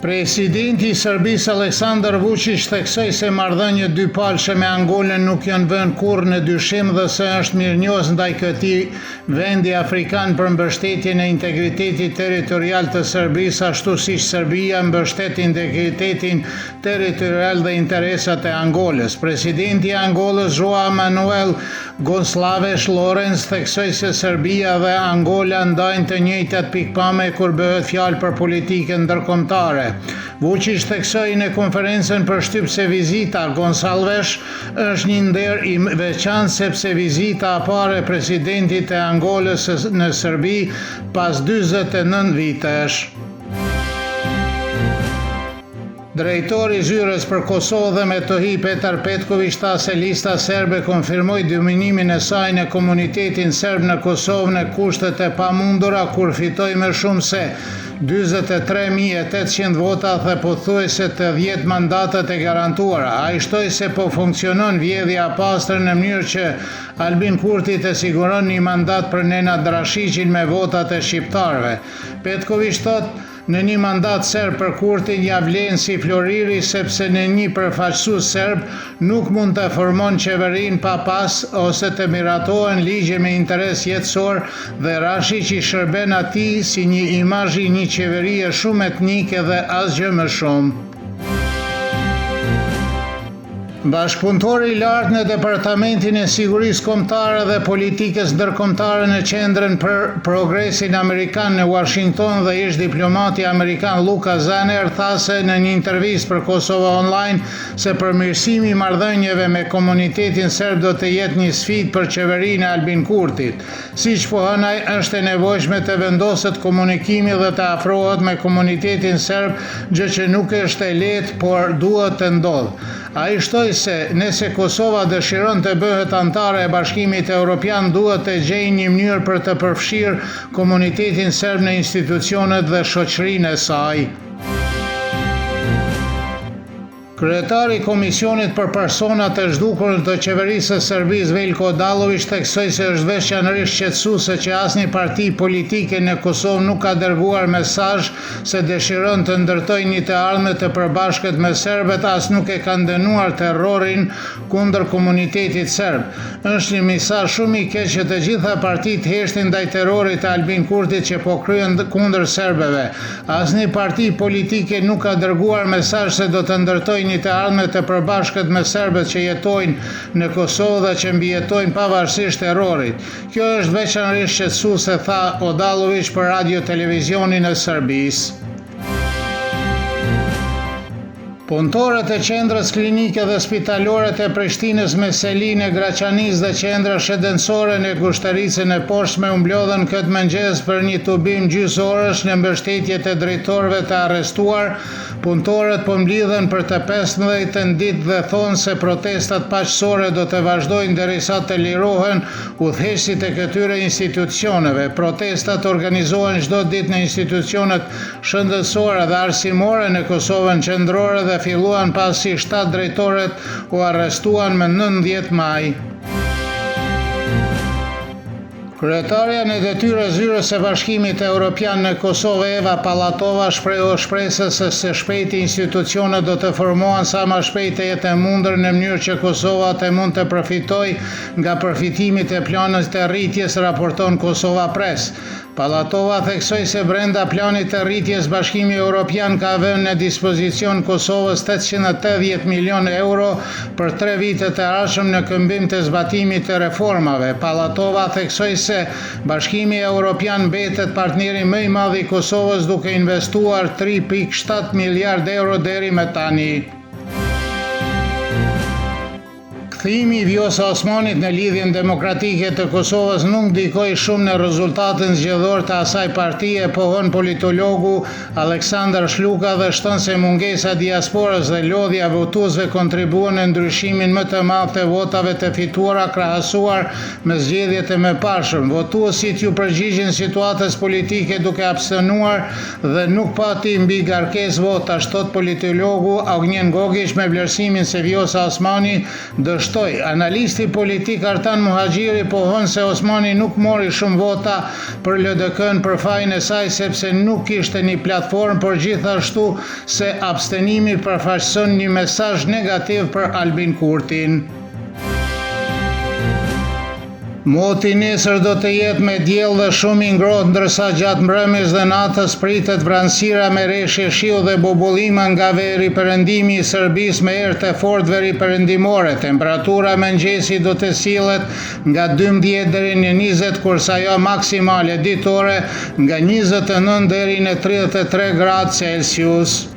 Presidenti i Serbisë Aleksandar Vučić theksoi se marrëdhëniet dypalëshe me Angolën nuk janë vënë kurrë në dyshim dhe se është mirënjohës ndaj këtij vendi afrikan për mbështetjen e integritetit territorial të Serbisë, ashtu siç Serbia mbështet integritetin territorial dhe interesat e Angolës. Presidenti i Angolës João Manuel Gonçalves Lorenz theksoi se Serbia dhe Angola ndajnë të njëjtat pikpame kur bëhet fjalë për politikën ndërkombëtare. Vučić theksoi në konferencën për shtyp se vizita Gonçalves është një nder i veçantë sepse vizita e parë e presidentit e Angolës në Serbi pas 49 vitesh. Drejtori i zyrës për Kosovë dhe Metohi Petar Petković tha se lista serbe konfirmoi dominimin e saj në komunitetin serb në Kosovë në kushtet e pamundura kur fitoi më shumë se 43.800 vota dhe pothuajse të 10 mandatat e garantuara. Ai shtoi se po funksionon vjedhja e pastër në mënyrë që Albin Kurti të siguron një mandat për Nenad Drashiqin me votat e shqiptarëve. Petković thotë në një mandat serb për Kurtin ja vlen si Floriri sepse në një përfaqësues serb nuk mund të formon qeverinë pa pas ose të miratohen ligje me interes jetësor dhe Rashiqi shërben atij si një imazh i një qeverie shumë etnike dhe asgjë më shumë. Bashkëpunëtori i lartë në Departamentin e Sigurisë Kombëtare dhe Politikës Ndërkombëtare në Qendrën për Progresin Amerikan në Washington dhe ish diplomati amerikan Luka Zaner tha se në një intervistë për Kosova Online se përmirësimi i marrëdhënieve me komunitetin serb do të jetë një sfidë për qeverinë e Albin Kurtit. Siç pohon ai, është e nevojshme të vendoset komunikimi dhe të afrohet me komunitetin serb, gjë që nuk është e lehtë, por duhet të ndodhë. Ai shtoi se nëse Kosova dëshiron të bëhet antare e Bashkimit Evropian, duhet të gjejë një mënyrë për të përfshirë komunitetin serb në institucionet dhe shoqërinë e saj. Kryetari i Komisionit për Personat e Zhdukur të Qeverisë së Serbisë Veljko Odalović theksoi se është veçanërisht shqetësuese që asnjë parti politike në Kosovë nuk ka dërguar mesazh se dëshiron të ndërtojë një të ardhme të përbashkët me serbët, as nuk e ka dënuar terrorin kundër komunitetit serb. Është një mesazh shumë i keq që të gjitha partitë heshtin ndaj terrorit të Albin Kurtit që po kryen kundër serbëve. Asnjë parti politike nuk ka dërguar mesazh se do të ndërtojë një të ardhme të përbashkët me serbët që jetojnë në Kosovë dhe që mbijetojnë pavarësisht terrorit. Kjo është veçanërisht shqetësuese, tha Odalović për radio televizionin e Serbisë. Punëtorët e qendrës klinike dhe spitalore të Prishtinës me Selin e Graçanisë dhe qendra shëndetësore në Kushtericën e Poshtme u mblodhen këtë mëngjes për një tubim gjysorësh në mbështetje të drejtorëve të arrestuar. Punëtorët po mblidhen për të 15 ditë dhe thonë se protestat paqësore do të vazhdojnë derisa të lirohen udhëheqësit e këtyre institucioneve. Protestat organizohen çdo ditë në institucionet shëndetësore dhe arsimore në Kosovën qendrore dhe filluan pasi 7 drejtorët u arrestuan më 19 maj. Kryetaria në detyrë e zyrës së Bashkimit Evropian në Kosovë Eva Pallatova shpresës se së shpejti institucionet do të formohen sa më shpejt të jetë e mundur në mënyrë që Kosova të mund të përfitojë nga përfitimit e planit të rritjes, raporton Kosova Press. Pallatova theksoi se brenda planit të rritjes Bashkimi Evropian ka vënë në dispozicion Kosovës 880 milion euro për 3 vitet e ardhshëm në këmbim të zbatimit të reformave. Pallatova theksoi se Bashkimi Evropian mbetet partneri më i madh i Kosovës duke investuar 3.7 miliard euro deri më tani. Kthimi i Vjosa Osmanit në lidhjen demokratike të Kosovës nuk ndikoi shumë në rezultatin zgjedhor të asaj partie, pohon politologu Aleksandar Shluka dhe shton se mungesa e diasporës dhe lodhja e votuesve kontribuon në ndryshimin më të madh të votave të fituara krahasuar me zgjedhjet e mëparshme. Votuesit ju përgjigjen situatës politike duke abstenuar dhe nuk pati mbi garkesë vota, shtot politologu Augjen Gogić me vlerësimin se Vjosa Osmani kundërshtoi. Analisti politik Artan Muhaxhiri pohon se Osmani nuk mori shumë vota për LDK-n për fajin e saj sepse nuk kishte një platformë, por gjithashtu se abstenimi përfaqëson një mesazh negativ për Albin Kurtin. Moti nesër do të jetë me diell dhe shumë i ngrohtë, ndërsa gjatë mbrëmjes dhe natës pritet vranësira me reshje shiu dhe bobullima nga veriperëndimi i Serbisë me erë të fortë veriperëndimore. Temperatura mëngjesi do të sillet nga 12 deri në 20, kurse ajo maksimale ditore nga 29 deri në 33 gradë Celsius.